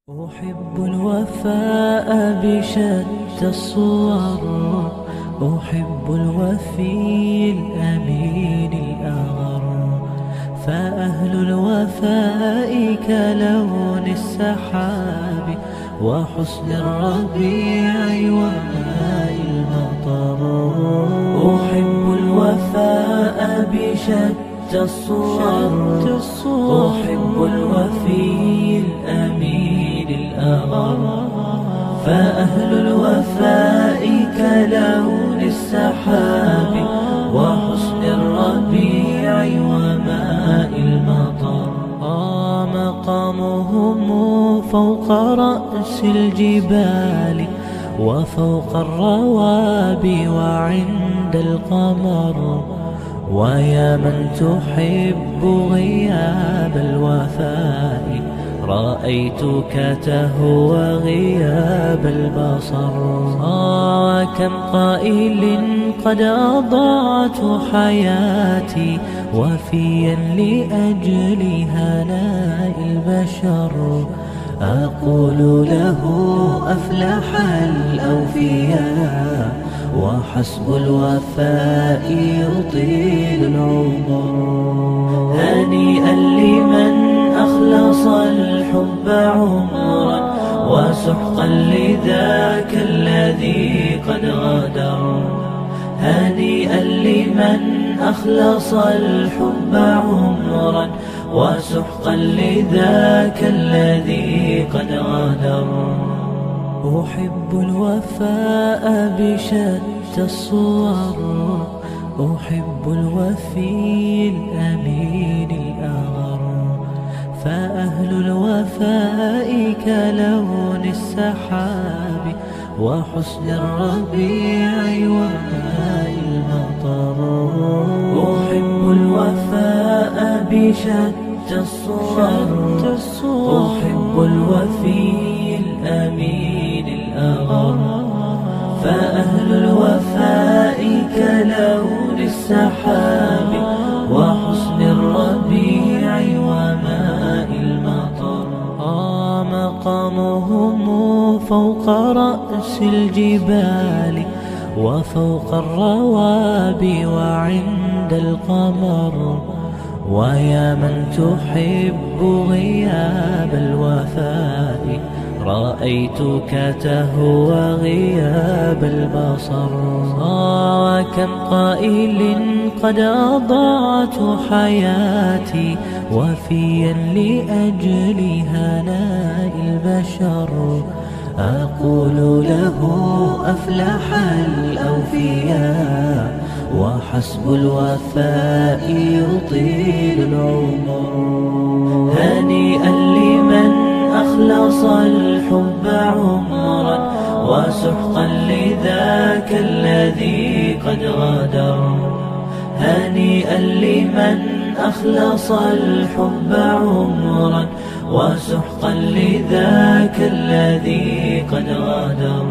أحب الوفاء بشتى الصور، أحب الوفي الأمين الأغر، فأهل الوفاء كلون السحاب وحسن الربيع وماء المطر. أحب الوفاء بشتى الصور، أحب الوفي الأمين الأغر، فأهل الوفاء كلون السحاب وحسن الربيع وماء المطر. مقامهم فوق رأس الجبال وفوق الروابي وعند القمر، ويا من تحب غياب الوفاء رأيتك تهوى غياب البصر. وكم قائل قد أضعت حياتي وفيا لأجل هناء البشر، أقول له أفلح الأوفياء وحسب الوفاء يطيل العمر. هنيئا لمن أخلص الحب عمرا وسحقا لذاك الذي قد غدر. هنيئا لمن أخلص الحب عمرا وسحقا لذاك الذي قد غدر. أحب الوفاء بشتى الصور، أحب الوفي الأمين الأغر، فأهل الوفاء كلون السحاب وحسن الربيع وماء المطر. أحب الوفاء بشتى الصور، أحب الوفي الأمين الأغر، فأهل الوفاء كلون السحاب وحسن الربيع وماء المطر. مقامهم فوق رأس الجبال وفوق الروابي وعند القمر، ويا من تحب غياب الوفاء رأيتك تهوى غياب البصر. وكم قائل قد أضعت حياتي وفيا لأجل هناء البشر، أقول له أفلح الأوفياء وحسب الوفاء يطيل العمر. هنيئا لمن أخلص الحب عمرا وسحقا لذاك الذي قد غدر. هنيئا لمن أخلص الحب عمرا وسحقا لذاك الذي قد غدر.